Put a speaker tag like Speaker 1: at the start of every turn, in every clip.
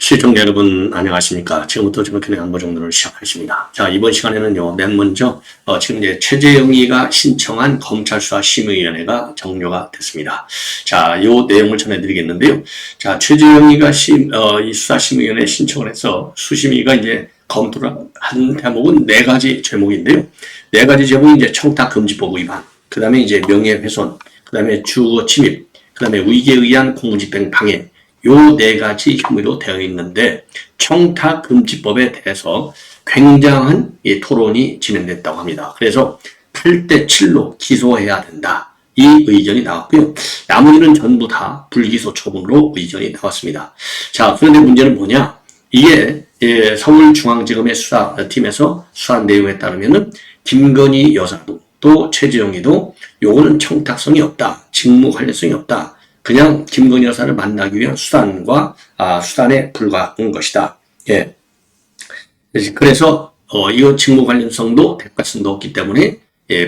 Speaker 1: 시청자 여러분 안녕하십니까. 지금부터 정확하게 안보 정도를 시작하겠습니다. 자, 이번 시간에는요, 맨 먼저 지금 이제 최재형이가 신청한 검찰수사심의위원회가 종료가 됐습니다. 자, 요 내용을 전해드리겠는데요. 자, 최재형이가 이 수사심의위원회 신청을 해서 수심위가 이제 검토를 한 대목은 4가지 제목인데요. 4가지 제목이 이제 청탁금지법 위반, 그 다음에 이제 명예훼손, 그 다음에 주거 침입, 그 다음에 위계에 의한 공무집행 방해, 요 4가지 혐의로 되어 있는데 청탁금지법에 대해서 굉장한 토론이 진행됐다고 합니다. 그래서 8대 7로 기소해야 된다. 이 의견이 나왔고요. 나머지는 전부 다 불기소 처분으로 의견이 나왔습니다. 자, 그런데 문제는 뭐냐? 이게 서울중앙지검의 수사팀에서 수사한 내용에 따르면은 김건희 여사도 또 최재형이도 요거는 청탁성이 없다. 직무 관련성이 없다. 그냥 김건희 여사를 만나기 위한 수단에 불과한 것이다. 예. 그래서 이거 직무 관련성도 대가성도 없기 때문에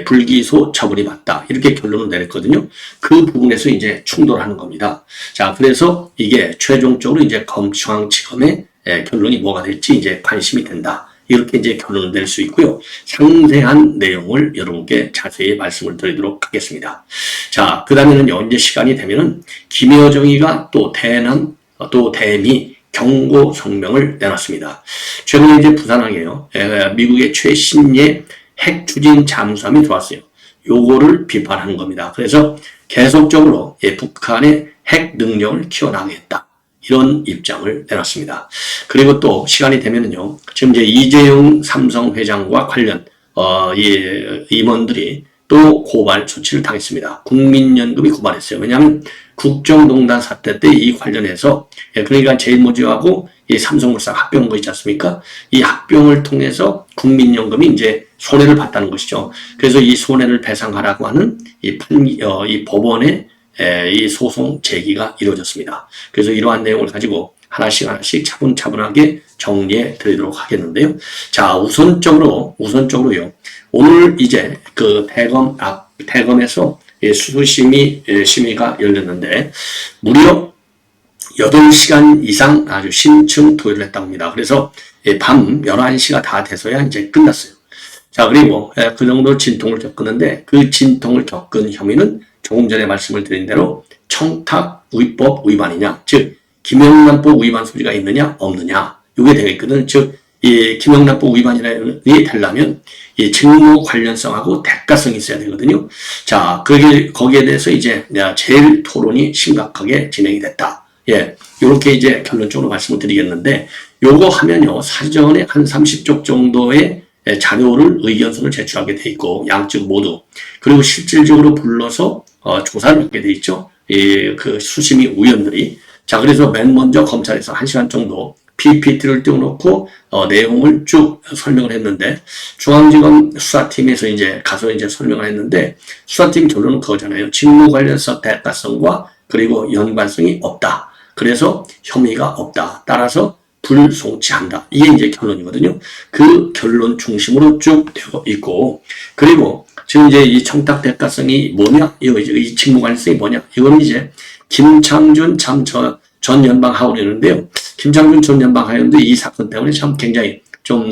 Speaker 1: 불기소 처분이 맞다. 이렇게 결론을 내렸거든요. 그 부분에서 이제 충돌하는 겁니다. 자, 그래서 이게 최종적으로 이제 중앙지검의 결론이 뭐가 될지 이제 관심이 된다. 이렇게 이제 결론을 낼 수 있고요. 상세한 내용을 여러분께 자세히 말씀을 드리도록 하겠습니다. 자, 그 다음에는요, 이제 시간이 되면은 김여정이가 또 대미 경고 성명을 내놨습니다. 최근에 이제 부산항에요, 미국의 최신의 핵 추진 잠수함이 들어왔어요. 요거를 비판하는 겁니다. 그래서 계속적으로 북한의 핵 능력을 키워나가겠다. 이런 입장을 내놨습니다. 그리고 또 시간이 되면은요, 지금 이제 이재용 삼성 회장과 관련 임원들이 또 고발 조치를 당했습니다. 국민연금이 고발했어요. 왜냐하면 국정농단 사태 때 이 관련해서 그러니까 제일모직하고 이 삼성물산 합병한 거 있지 않습니까? 이 합병을 통해서 국민연금이 이제 손해를 봤다는 것이죠. 그래서 이 손해를 배상하라고 하는 이 법원의 이 소송 제기가 이루어졌습니다. 그래서 이러한 내용을 가지고 하나씩 차분차분하게 정리해 드리도록 하겠는데요. 자, 우선적으로요. 오늘 이제 그 대검에서 심의가 열렸는데 무려 8시간 이상 아주 심층 토의를 했다고 합니다. 그래서 밤 11시가 다 돼서야 이제 끝났어요. 자, 그리고 그 정도 진통을 겪었는데 그 진통을 겪은 혐의는 조금 전에 말씀을 드린 대로 청탁위법 위반이냐, 즉 김영란법 위반 소지가 있느냐 없느냐, 이게 되겠거든. 즉 이 김영란법 위반이 되려면 이 직무 관련성하고 대가성이 있어야 되거든요. 자, 거기에 대해서 이제 제일 토론이 심각하게 진행이 됐다. 예, 이렇게 이제 결론적으로 말씀을 드리겠는데, 요거 하면요, 사전에 한 30쪽 정도의 자료를 의견서를 제출하게 돼 있고, 양측 모두. 그리고 실질적으로 불러서 조사를 하게 돼 있죠. 그 수심위 위원들이. 자, 그래서 맨 먼저 검찰에서 1시간 정도 PPT를 띄워놓고 내용을 쭉 설명을 했는데, 중앙지검 수사팀에서 이제 가서 이제 설명을 했는데, 수사팀 결론은 그거잖아요. 직무 관련성 대가성과 그리고 연관성이 없다. 그래서 혐의가 없다. 따라서 불송치한다. 이게 이제 결론이거든요. 그 결론 중심으로 쭉 되어 있고, 그리고 지금 이제 이 청탁 대가성이 뭐냐? 이 직무 관련성이 뭐냐? 이건 이제 김창준 전 연방하원의원인데요. 김창준 전 연방하원도 이 사건 때문에 참 굉장히 좀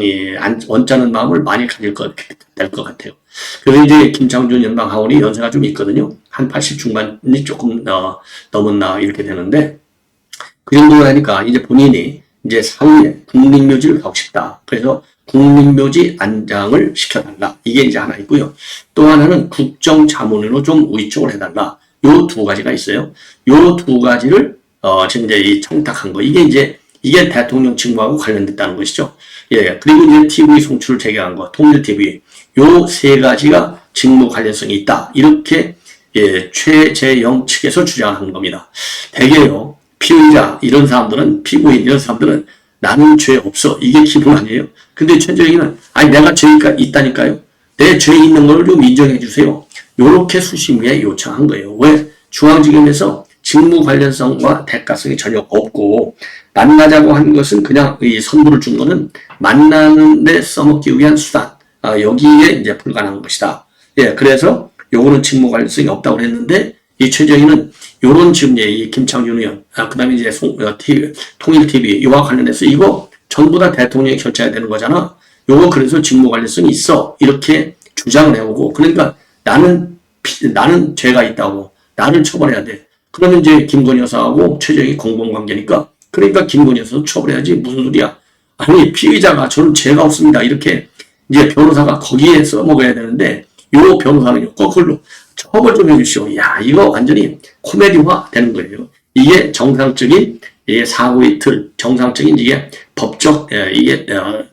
Speaker 1: 언짢은 마음을 많이 가질 될 것 같아요. 그래서 이제 김창준 연방하원이 연세가 좀 있거든요. 한 80 중반이 조금 넘었나 이렇게 되는데, 그 정도로 하니까 이제 본인이 이제 사후에 국립묘지를 가고 싶다. 그래서 국립묘지 안장을 시켜달라. 이게 이제 하나 있고요. 또 하나는 국정자문으로 좀 위촉을 해달라. 요 2가지가 있어요. 요 2가지를 지금 이제 이 청탁한 거. 이게 대통령 직무하고 관련됐다는 것이죠. 예. 그리고 이제 TV 송출을 재개한 거. 통일 TV. 요 3가지가 직무 관련성이 있다. 이렇게 최재형 측에서 주장하는 겁니다. 대개요, 피의자 이런 사람들은, 피고인 이런 사람들은 나는 죄 없어. 이게 기본 아니에요. 근데 최재형이는 아니 내가 죄가 있다니까요. 내 죄 있는 걸 좀 인정해 주세요. 요렇게 수심위에 요청한 거예요. 왜? 중앙지검에서 직무 관련성과 대가성이 전혀 없고, 만나자고 한 것은 그냥 이 선물을 준 거는 만나는데 써먹기 위한 수단. 여기에 이제 불가능한 것이다. 예, 그래서 요거는 직무 관련성이 없다고 했는데, 이 최재형이는 요런 지금 이 김창준 의원, 그 다음에 이제 통일TV, 이와 관련해서 이거 전부 다 대통령이 결정해야 되는 거잖아. 요거 그래서 직무 관련성이 있어. 이렇게 주장을 해오고, 그러니까 나는 죄가 있다고, 나를 처벌해야 돼. 그러면 이제 김건희 여사하고 최재형이 공범관계니까, 그러니까 김건희 여사도 처벌해야지. 무슨 소리야. 아니, 피의자가 저는 죄가 없습니다. 이렇게 이제 변호사가 거기에 써먹어야 되는데, 요 변호사는요, 거꾸로 처벌 좀 해주시오. 야, 이거 완전히 코미디화 되는 거예요. 이게 정상적인 사고의 틀, 정상적인 이게 법적 이게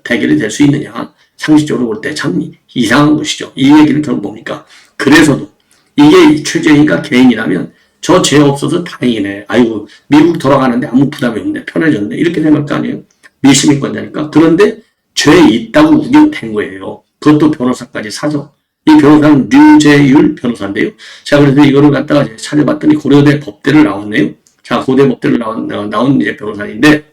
Speaker 1: 대결이 될 수 있느냐. 상식적으로 볼 때 참 이상한 것이죠. 이 얘기는 결국 뭡니까? 그래서도 이게 최재형이가 개인이라면 저 죄 없어서 다행이네. 아이고, 미국 돌아가는데 아무 부담이 없네. 편해졌네. 이렇게 생각할 거 아니에요? 미시민권자니까. 그런데 죄 있다고 우겨댄 거예요. 그것도 변호사까지 사서. 이 변호사는 류재율 변호사인데요. 자, 그래서 이거를 갖다가 찾아봤더니 고려대 법대를 나왔네요. 자, 고대 법대를 나온 이제 변호사인데,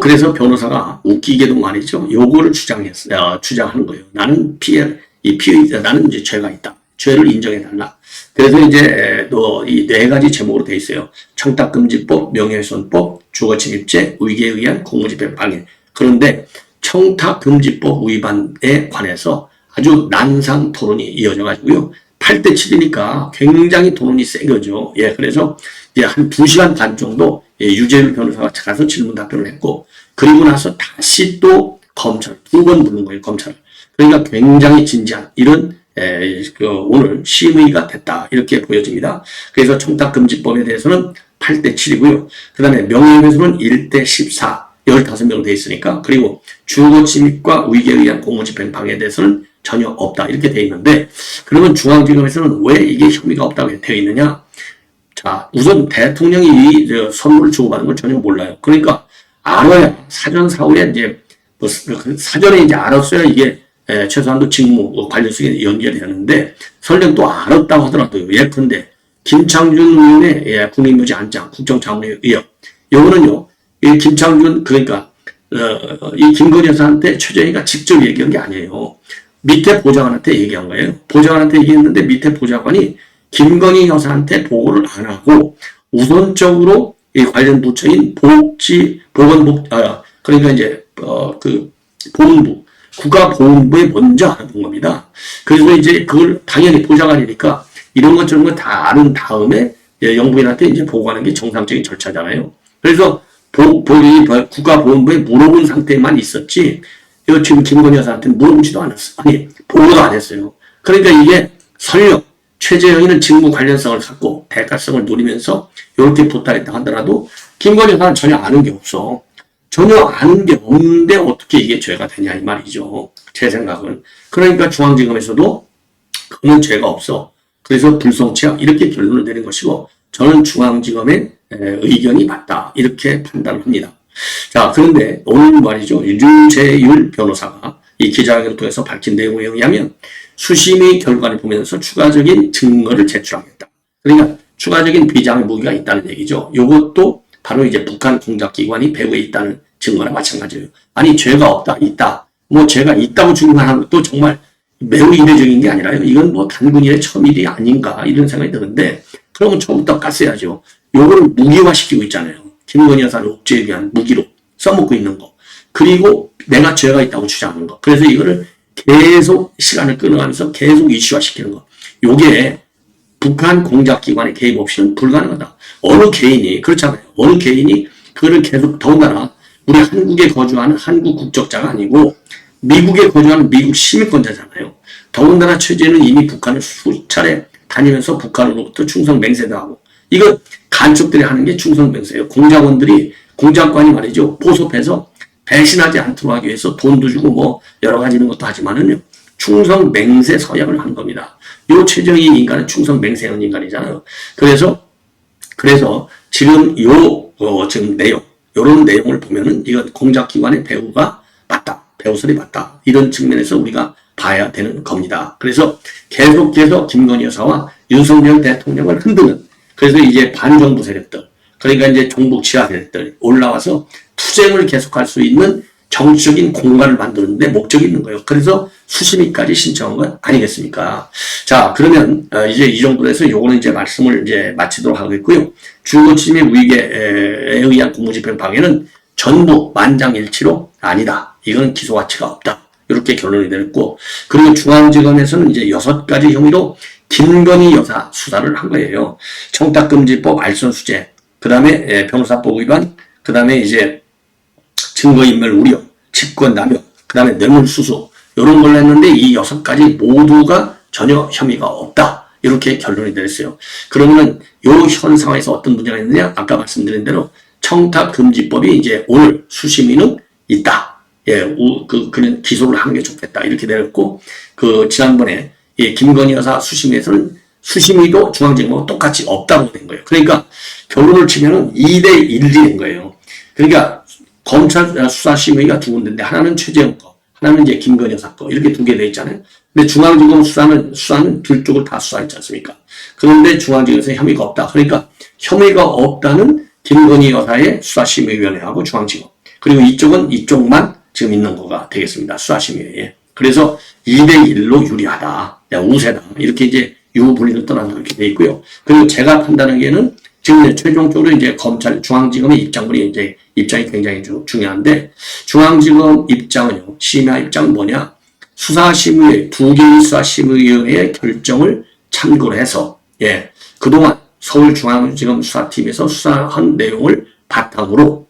Speaker 1: 그래서 변호사가 웃기게도 말이죠. 요거를 주장하는 거예요. 나는 피의자, 나는 이제 죄가 있다. 죄를 인정해달라. 그래서 이제 이 네 가지 제목으로 돼 있어요. 청탁금지법, 명예훼손법, 주거침입죄, 의계에 의한 공무집행 방해. 그런데 청탁금지법 위반에 관해서 아주 난상 토론이 이어져 가지고요. 8대 7이니까 굉장히 토론이 센 거죠. 예, 그래서 이제 한 2시간 반 정도 유재율 변호사가 가서 질문 답변을 했고, 그리고 나서 다시 또 검찰 2번 부른 거예요, 검찰을. 그러니까 굉장히 진지한 이런 오늘 심의가 됐다. 이렇게 보여집니다. 그래서 청탁금지법에 대해서는 8대 7이고요. 그 다음에 명예훼손은 1대 14, 15명 돼 있으니까. 그리고 주거침입과 의계에 의한 공무집행 방해에 대해서는 전혀 없다. 이렇게 돼 있는데, 그러면 중앙지검에서는 왜 이게 혐의가 없다고 되어 있느냐? 자, 우선 대통령이 이 선물을 주고받은 걸 전혀 몰라요. 그러니까 알아야 사전 사후에 이제 사전에 이제 알았어야 이게 최소한도 직무 관련성에 연결이 되는데, 설령 또 알았다고 하더라도 예컨대 김창준 의원의 국립묘지 안장 국정자문회 의혹, 요거는요, 이 김창준, 그러니까 이 김건희 여사한테 최재형이가 직접 얘기한 게 아니에요. 밑에 보좌관한테 얘기한 거예요. 보좌관한테 얘기했는데 밑에 보좌관이 김건희 여사한테 보고를 안 하고 우선적으로 이 관련 부처인 그러니까 이제 보훈부, 국가보훈부에 먼저 알아본 겁니다. 그래서 이제 그걸 당연히 보좌관이니까 이런 것 저런 거 다 아는 다음에 영부인한테 이제 보고하는 게 정상적인 절차잖아요. 그래서 국가보훈부에 물어본 상태만 있었지, 이거 지금 김건희 여사한테 물어보지도 않았어. 아니, 보고도 안 했어요. 그러니까 이게 설령 최재형이는 직무 관련성을 갖고 대가성을 노리면서 이렇게 부탁했다 하더라도 김건희 여사는 전혀 아는 게 없어. 전혀 아는 게 없는데 어떻게 이게 죄가 되냐 이 말이죠. 제 생각은. 그러니까 중앙지검에서도 그는 죄가 없어. 그래서 불성취야 이렇게 결론을 내린 것이고, 저는 중앙지검의 의견이 맞다 이렇게 판단을 합니다. 자, 그런데 오늘 말이죠. 류재율 변호사가 이 기자회견을 통해서 밝힌 내용에 의하면 수심의 결과를 보면서 추가적인 증거를 제출하겠다. 그러니까 추가적인 비장의 무기가 있다는 얘기죠. 이것도 바로 이제 북한 공작기관이 배후에 있다는 증거나 마찬가지예요. 아니, 죄가 없다, 있다. 뭐 죄가 있다고 주장하는 것도 정말 매우 이례적인 게 아니라요. 이건 뭐 단군일의 처음 일이 아닌가 이런 생각이 드는데, 그러면 처음부터 깠어야죠. 요거를 무기화시키고 있잖아요. 김건희 여사를 옥죄에 대한 무기로 써먹고 있는 거. 그리고 내가 죄가 있다고 주장하는 거. 그래서 이거를 계속 시간을 끌어가면서 계속 이슈화시키는 거. 요게 북한 공작기관의 개입 없이는 불가능하다. 어느 개인이, 그렇잖아요. 어느 개인이 그거를 계속, 더군다나 우리 한국에 거주하는 한국 국적자가 아니고 미국에 거주하는 미국 시민권자잖아요. 더군다나 최재는 이미 북한을 수차례 다니면서 북한으로부터 충성 맹세도 하고, 이거 간첩들이 하는 게 충성 맹세예요. 공작관이 말이죠. 보섭해서 배신하지 않도록 하기 위해서 돈도 주고 뭐 여러 가지 이런 것도 하지만은요, 충성 맹세 서약을 한 겁니다. 요 최정희 인간은 충성 맹세하는 인간이잖아요. 그래서 지금 지금 요런 내용을 보면은 이건 공작기관의 배후가 맞다. 배후설이 맞다. 이런 측면에서 우리가 봐야 되는 겁니다. 그래서 계속해서 김건희 여사와 윤석열 대통령을 흔드는, 그래서 이제 반정부 세력들, 그러니까 이제 종북 지하 세력들 올라와서 투쟁을 계속할 수 있는 정치적인 공간을 만드는데 목적이 있는 거예요. 그래서 수심위까지 신청한 건 아니겠습니까? 자, 그러면 이제 이 정도로 해서 요거는 이제 말씀을 이제 마치도록 하겠고요. 주거침해 무이익에 의한 공무집행 방해는 전부 만장일치로 아니다. 이건 기소 가치가 없다. 이렇게 결론이 됐고, 그리고 중앙지검에서는 이제 6가지 혐의로 김건희 여사 수사를 한 거예요. 청탁금지법 알선수재, 그 다음에 변호사법 위반, 그 다음에 이제 증거인멸 우려, 직권남용, 그 다음에 뇌물수수, 이런 걸 했는데 이 6가지 모두가 전혀 혐의가 없다. 이렇게 결론이 됐어요. 그러면은 요 현 상황에서 어떤 문제가 있느냐? 아까 말씀드린 대로 청탁금지법이 이제 오늘 수심위는 있다. 예, 그는 기소를 하는 게 좋겠다. 이렇게 되었고, 지난번에 김건희 여사 수심위에서는 수심위도 중앙지검하고 똑같이 없다고 된 거예요. 그러니까 결론을 치면은 2대1이 된 거예요. 그러니까 검찰 수사심의가 두 군데인데 하나는 최재형 거, 하나는 이제 김건희 여사 거 이렇게 두 개 돼 있잖아요. 근데 중앙지검 수사는 둘 쪽을 다 수사했지 않습니까? 그런데 중앙지검에서 혐의가 없다. 그러니까 혐의가 없다는 김건희 여사의 수사심의위원회하고 중앙지검, 그리고 이쪽은 이쪽만 지금 있는 거가 되겠습니다. 수사심의회에. 그래서 2대1로 유리하다. 우세다. 이렇게 이제 유불리를 떠난다. 이렇게 돼 있고요. 그리고 제가 판단하기에는 지금 최종적으로 이제 검찰 중앙지검의 입장이 굉장히 중요한데, 중앙지검 입장은요, 심야 입장은 뭐냐? 수사심의회, 2개의 수사심의위원회의 결정을 참고로 해서, 그동안 서울중앙지검 수사팀에서 수사한 내용을 바탕으로,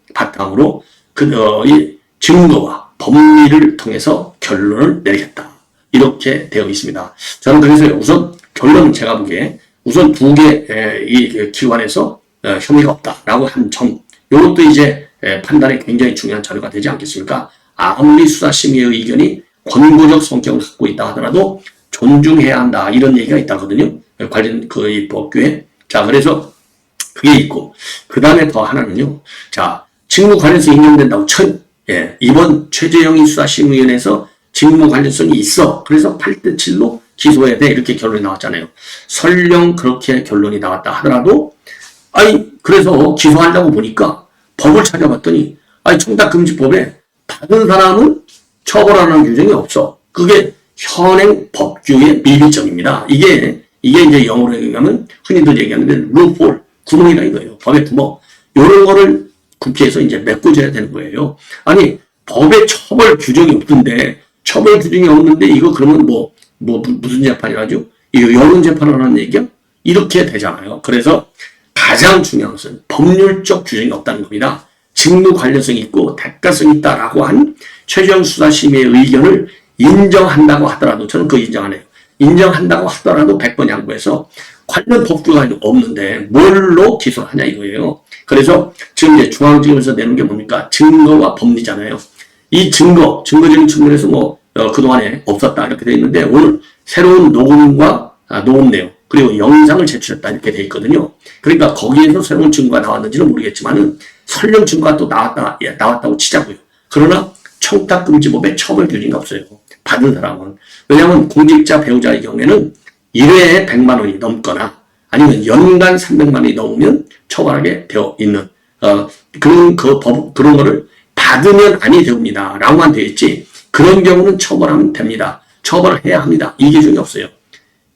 Speaker 1: 이 증거와 법리를 통해서 결론을 내리겠다. 이렇게 되어 있습니다. 저는 그래서 우선 결론은 제가 보기에 우선 2개 이 기관에서 혐의가 없다라고 한 점, 이것도 이제 판단에 굉장히 중요한 자료가 되지 않겠습니까? 아무리 수사심의의 의견이 권고적 성격을 갖고 있다 하더라도 존중해야 한다, 이런 얘기가 있다거든요. 관련 이 법규에. 자, 그래서 그게 있고, 그 다음에 더 하나는요. 자, 직무 관련성이 인정된다고 쳐요. 이번 최재형이 수사심의위원회에서 직무 관련성이 있어. 그래서 8대7로 기소해야 돼. 이렇게 결론이 나왔잖아요. 설령 그렇게 결론이 나왔다 하더라도, 그래서 기소하려고 보니까 법을 찾아봤더니, 청탁금지법에 받은 사람은 처벌하는 규정이 없어. 그게 현행 법규의 미비점입니다. 이게 이제 영어로 얘기하면 흔히들 얘기하는데, 루폴, 구멍이다 이거예요. 법의 구멍. 요런 거를 국회에서 이제 메꿔줘야 되는 거예요. 법에 처벌 규정이 없던데, 처벌 규정이 없는데, 이거 그러면 무슨 재판이라죠? 이거 여론 재판을 하는 얘기야? 이렇게 되잖아요. 그래서 가장 중요한 것은 법률적 규정이 없다는 겁니다. 직무 관련성이 있고 대가성이 있다라고 한 최종 수사심의의 의견을 인정한다고 하더라도, 저는 그거 인정 안 해요. 인정한다고 하더라도 100번 양보해서 관련 법규가 없는데 뭘로 기소를 하냐 이거예요. 그래서 지금 이제 중앙지검에서 내는 게 뭡니까? 증거와 법리잖아요. 이 증거적인 측면에서 그동안에 없었다 이렇게 돼 있는데, 오늘 새로운 녹음과 녹음 내용, 그리고 영상을 제출했다 이렇게 돼 있거든요. 그러니까 거기에서 새로운 증거가 나왔는지는 모르겠지만은 설령 증거가 또 나왔다고 치자고요. 그러나 청탁금지법에 처벌 규정이 없어요. 받은 사람은. 왜냐하면 공직자 배우자의 경우에는 1회에 100만 원이 넘거나 아니면 연간 300만 원이 넘으면 처벌하게 되어 있는 그런 거를 받으면 아니 됩니다. 라고만 되어 있지, 그런 경우는 처벌하면 됩니다. 처벌을 해야 합니다. 이 규정이 없어요.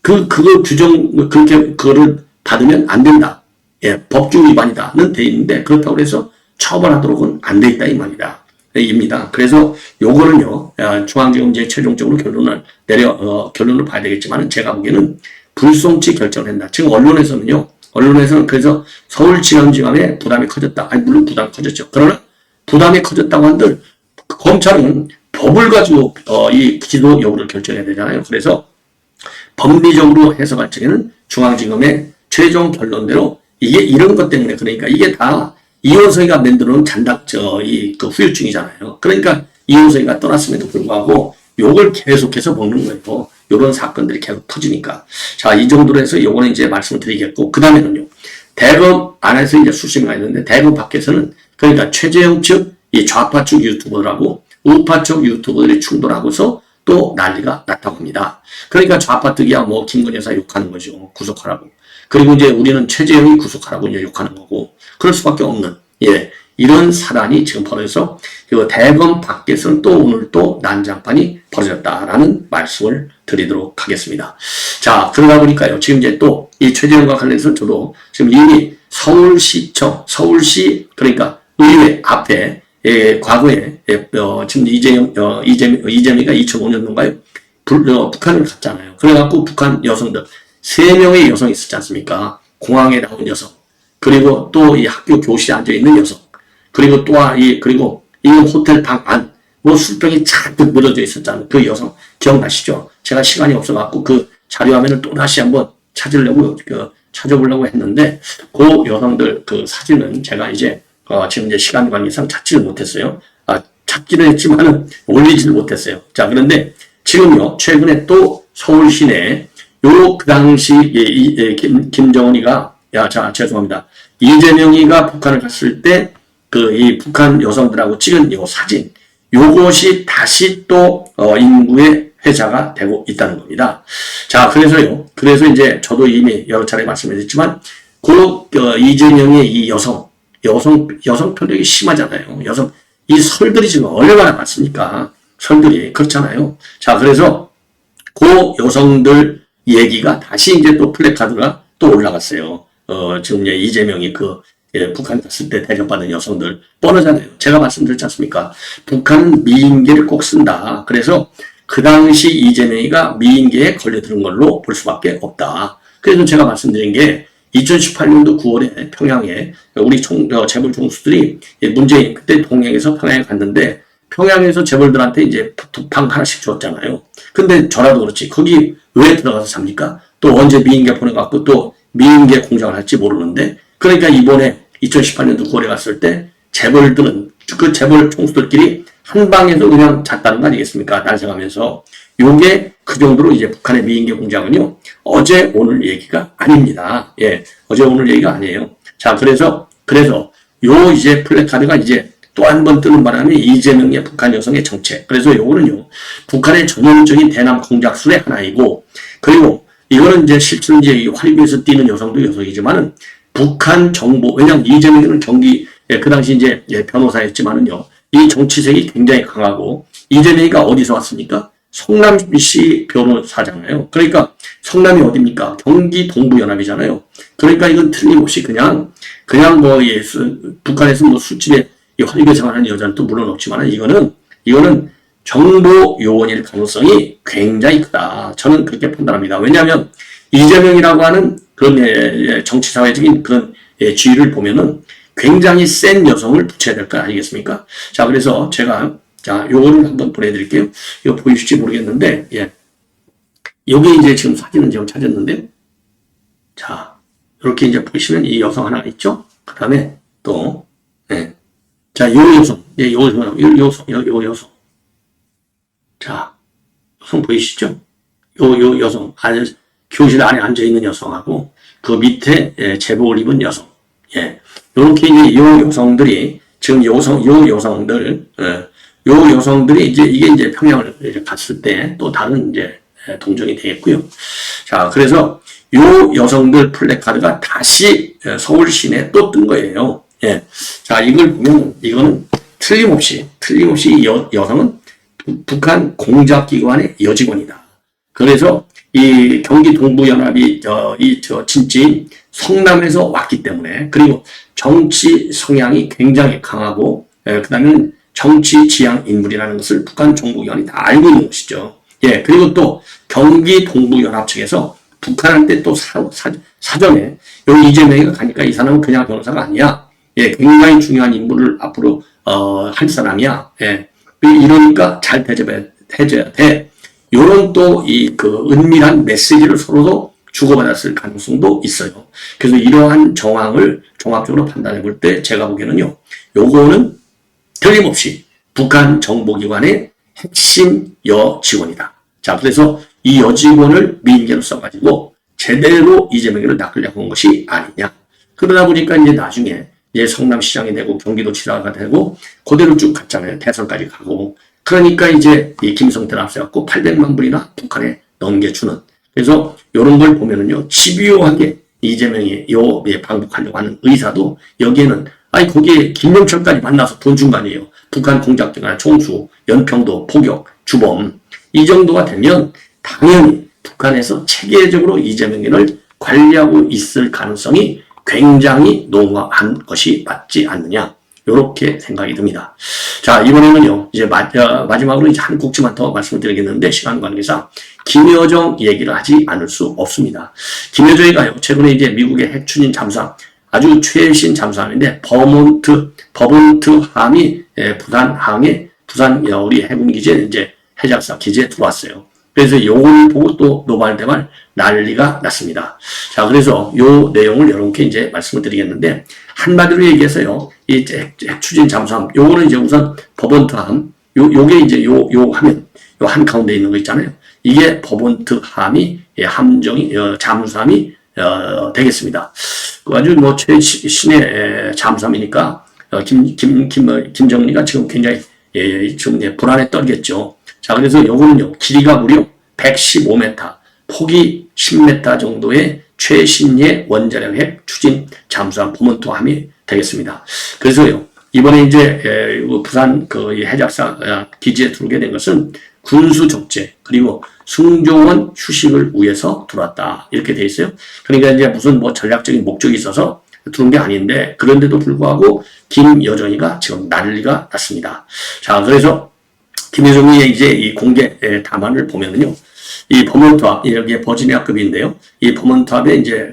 Speaker 1: 그거 그거를 받으면 안 된다. 법규 위반이다는 돼 있는데, 그렇다고 해서 처벌하도록은 안 돼 있다 이 말이다. 입니다. 그래서 요거는요, 중앙지검 이제 최종적으로 결론을 봐야 되겠지만은, 제가 보기에는 불송치 결정을 한다. 지금 언론에서는 그래서 서울지방지검에 부담이 커졌다. 물론 부담이 커졌죠. 그러나 부담이 커졌다고 한들 검찰은 법을 가지고 이 기소 여부를 결정해야 되잖아요. 그래서 법리적으로 해석할 적에는 중앙지검의 최종 결론대로 이게 이런 것 때문에, 그러니까 이게 다 이호석이가 만들어놓은 그 후유증이잖아요. 그러니까 이호석이가 떠났음에도 불구하고 요걸 계속해서 먹는 거예요. 요런 사건들이 계속 터지니까. 자, 이 정도로 해서 요거는 이제 말씀을 드리겠고, 그 다음에는요, 대검 안에서 이제 수심이 있는데, 대검 밖에서는, 그러니까 최재형 측, 이 좌파 측 유튜버들하고 우파 측 유튜버들이 충돌하고서 또 난리가 났다고 합니다. 그러니까 좌파 측이야 김건희 여사 욕하는 거죠. 구속하라고. 그리고 이제 우리는 최재형이 구속하라고 이제 욕하는 거고, 그럴 수밖에 없는, 이런 사단이 지금 벌어져서 대검 밖에서는 또 오늘 또 난장판이 벌어졌다라는 말씀을 드리도록 하겠습니다. 자, 그러다 보니까요. 지금 이제 또 이 최재형과 관련해서 저도 지금 이미 서울시청, 서울시 그러니까 의회 앞에 과거에 지금 이재명이가 2005년도인가요? 북한을 갔잖아요. 그래갖고 북한 여성들 3명의 여성이 있었지 않습니까? 공항에 나온 여성, 그리고 또 이 학교 교실에 앉아 있는 여성, 그리고 그리고 이 호텔 방 안, 뭐 술병이 잔뜩 늘어져 있었잖아요. 그 여성 기억나시죠? 제가 시간이 없어갖고 그 자료 화면을 또 다시 한번 찾아보려고 했는데 그 여성들 그 사진은 제가 이제 지금 이제 시간 관계상 찾지를 못했어요. 찾기는 했지만은 올리지를 못했어요. 자, 그런데 지금요 최근에 또 서울 시내 그 당시 김정은이가 죄송합니다. 이재명이가 북한을 갔을 때 이 북한 여성들하고 찍은 요 사진, 요것이 다시 또 인구의 회자가 되고 있다는 겁니다. 자, 그래서 이제 저도 이미 여러 차례 말씀드렸지만 이재명의 이 여성 편력이 심하잖아요. 이 설들이 지금 얼마나 많습니까? 설들이 그렇잖아요. 자, 그래서 그 여성들 얘기가 다시 이제 또 플래카드가 또 올라갔어요. 지금 이제 이재명이 북한 갔을 때 대접받은 여성들 뻔하잖아요. 제가 말씀드렸지 않습니까? 북한은 미인계를 꼭 쓴다. 그래서 그 당시 이재명이가 미인계에 걸려드는 걸로 볼 수밖에 없다. 그래서 제가 말씀드린 게 2018년도 9월에 평양에 우리 재벌 총수들이 문재인 그때 동행해서 평양에 갔는데 평양에서 재벌들한테 이제 방 하나씩 줬잖아요. 근데 저라도 그렇지 거기 왜 들어가서 삽니까? 또 언제 미인계 보내갖고 또 미인계 공장을 할지 모르는데 그러니까 이번에 2018년도 9월에 갔을 때 재벌들은 그 재벌 총수들끼리 한 방에서 그냥 잤다는 거 아니겠습니까? 난생하면서 요게 그 정도로 이제 북한의 미인계 공장은요 어제 오늘 얘기가 아닙니다. 예, 어제 오늘 얘기가 아니에요. 자, 그래서 요 이제 플래카드가 이제 또 한 번 뜨는 바람에 이재명의 북한 여성의 정책. 그래서 요거는요 북한의 전형적인 대남 공작술의 하나이고 그리고 이거는 이제 실제로 이제 화리구에서 뛰는 여성도 여성이지만은 북한 정보, 왜냐면 이재명은 그 당시 이제 변호사였지만은요, 이 정치색이 굉장히 강하고, 이재명이가 어디서 왔습니까? 성남시 변호사잖아요. 그러니까 성남이 어디입니까? 경기 동부연합이잖아요. 그러니까 이건 틀림없이 그냥 북한에서 뭐 술집에 화리구 생활하는 여자는 또 물론 없지만은 이거는 정보 요원일 가능성이 굉장히 크다. 저는 그렇게 판단합니다. 왜냐하면 이재명이라고 하는 그런 정치사회적인 그런 지위를 보면은 굉장히 센 여성을 붙여야 될 거 아니겠습니까? 자, 그래서 제가 요거를 한번 보내드릴게요. 이거 보이실지 모르겠는데, 여기 이제 지금 사진은 제가 찾았는데, 자, 이렇게 이제 보시면 이 여성 하나 있죠? 그 다음에 또, 자, 요 여성, 요 여성. 자, 여성 보이시죠? 요 여성, 교실 안에 앉아있는 여성하고, 그 밑에, 제복을 입은 여성. 요렇게 이제 요 여성들이, 지금 요 여성들이 이게 이제 평양을 이제 갔을 때 또 다른 이제 동정이 되겠고요. 자, 그래서 요 여성들 플래카드가 다시 서울 시내에 또 뜬 거예요. 자, 이걸 보면, 이거는 틀림없이 이 여성은 북한 공작기관의 여직원이다. 그래서 이 경기 동부연합이 진지인 성남에서 왔기 때문에 그리고 정치 성향이 굉장히 강하고 그 다음에 정치 지향 인물이라는 것을 북한 정보기관이 다 알고 있는 것이죠. 그리고 또 경기 동부연합 측에서 북한한테 또 사전에 여기 이재명이가 가니까 이 사람은 그냥 변호사가 아니야. 굉장히 중요한 인물을 앞으로 할 사람이야. 이러니까 잘 해줘야 돼. 요런 또 은밀한 메시지를 서로도 주고받았을 가능성도 있어요. 그래서 이러한 정황을 종합적으로 판단해 볼 때 제가 보기에는요, 요거는 틀림없이 북한 정보기관의 핵심 여직원이다. 자, 그래서 이 여직원을 미인계로 써가지고 제대로 이재명을 낚으려고 한 것이 아니냐. 그러다 보니까 이제 나중에 성남시장이 되고 경기도지사가 되고 그대로 쭉 갔잖아요. 대선까지 가고. 그러니까 이제 이 김성태를 앞세웠고 800만 불이나 북한에 넘겨주는. 그래서 이런 걸 보면은요, 집요하게 이재명이 방북하려고 하는 의사도 여기에는 아니, 거기에 김명철까지 만나서 돈 준 거 아니에요. 북한 공작 등한 총수, 연평도, 포격, 주범. 이 정도가 되면 당연히 북한에서 체계적으로 이재명을 관리하고 있을 가능성이 굉장히 농후한 것이 맞지 않느냐. 이렇게 생각이 듭니다. 자, 이번에는요, 이제 마지막으로 이제 한 곡지만 더 말씀을 드리겠는데, 시간 관계상, 김여정 얘기를 하지 않을 수 없습니다. 김여정이가요, 최근에 이제 미국의 핵 추진 잠수함, 아주 최신 잠수함인데, 버몬트함이 부산항에, 부산 우리 해군기지에 이제 해적사 기지에 들어왔어요. 그래서 요걸 보고 또 노발대발 난리가 났습니다. 자, 그래서 요 내용을 여러분께 이제 말씀을 드리겠는데, 한마디로 얘기해서요, 이 핵 추진 잠수함, 요거는 이제 우선 버몬트함, 요게 이제 요 하면, 요 한가운데 있는 거 있잖아요. 이게 버몬트함이, 함정이, 잠수함이, 되겠습니다. 아주 뭐 최신의 잠수함이니까, 김정리가 지금 굉장히, 지금 불안에 떨겠죠. 자, 그래서 요거는요, 길이가 무려 115m, 폭이 10m 정도의 최신의 원자력 핵 추진 잠수함 버몬트함이 되겠습니다. 그래서요, 이번에 이제 부산 그 해적사 기지에 들어오게 된 것은 군수 적재 그리고 승조원 휴식을 위해서 들어왔다 이렇게 돼 있어요. 그러니까 이제 무슨 뭐 전략적인 목적이 있어서 들어온 게 아닌데, 그런데도 불구하고 김여정이가 지금 난리가 났습니다. 자, 그래서 김여정이의 이제 이 공개 담화를 보면은요, 이 버몬트함, 여기에 버지니아급인데요. 이 버몬트함에 이제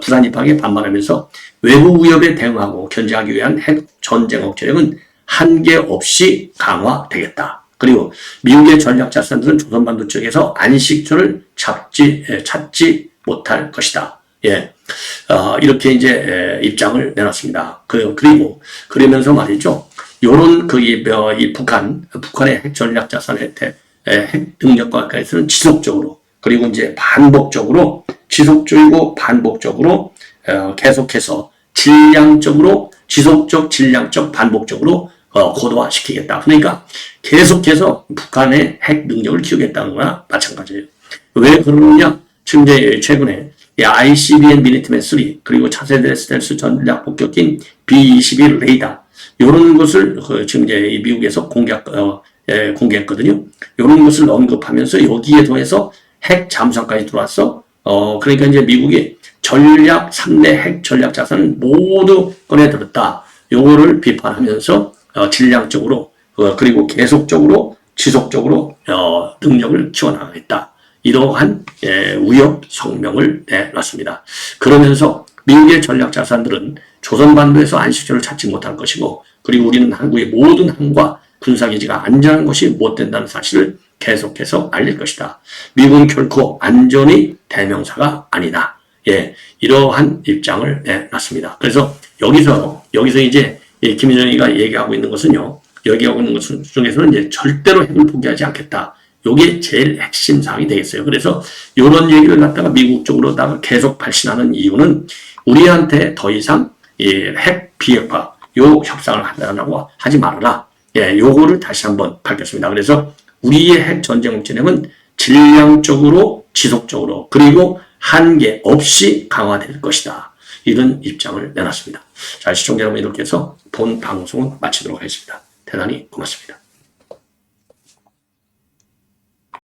Speaker 1: 부산 입항에 반발하면서 외부 위협에 대응하고 견제하기 위한 핵 전쟁 억제력은 한계 없이 강화되겠다. 그리고 미국의 전략 자산들은 조선반도 쪽에서 안식처를 찾지 못할 것이다. 예. 이렇게 이제 입장을 내놨습니다. 그리고 그러면서 말이죠. 요런 이 북한의 핵 전략 자산의 핵 능력과 가까이서는 지속적으로, 그리고 이제 반복적으로, 지속적이고 반복적으로, 계속해서 질량적으로, 질량적 반복적으로, 고도화시키겠다. 그러니까 계속해서 북한의 핵 능력을 키우겠다는 거나 마찬가지예요. 왜 그러느냐? 지금 이제 최근에 ICBM 미니트맨 3, 그리고 차세대 스텔스 전략 폭격기인 B-22 레이더, 요런 것을 지금 이제 미국에서 공개했거든요. 이런 것을 언급하면서 여기에 더해서 핵 잠수함까지 들어왔어. 그러니까 이제 미국이 3대 핵 전략 자산을 모두 꺼내들었다. 요거를 비판하면서 질량적으로 그리고 계속적으로 지속적으로 능력을 키워나가겠다. 이러한 위협 성명을 내놨습니다. 그러면서 미국의 전략 자산들은 조선반도에서 안식처를 찾지 못할 것이고, 그리고 우리는 한국의 모든 항과 군사기지가 안전한 것이 못 된다는 사실을 계속해서 알릴 것이다. 미국은 결코 안전의 대명사가 아니다. 예, 이러한 입장을 내놨습니다. 그래서 여기서 이제 김여정이가 얘기하고 있는 것은요, 얘기하고 있는 것 중에서는 이제 절대로 핵을 포기하지 않겠다. 요게 제일 핵심 사항이 되겠어요. 그래서 이런 얘기를 갖다가 미국 쪽으로다가 계속 발신하는 이유는 우리한테 더 이상 핵 비핵화 요 협상을 하려고 하지 말아라. 예, 요거를 다시 한번 밝혔습니다. 그래서 우리의 핵 전쟁 억제력은 질량적으로, 지속적으로, 그리고 한계 없이 강화될 것이다. 이런 입장을 내놨습니다. 자, 시청자 여러분, 이렇게 해서 본 방송은 마치도록 하겠습니다. 대단히 고맙습니다.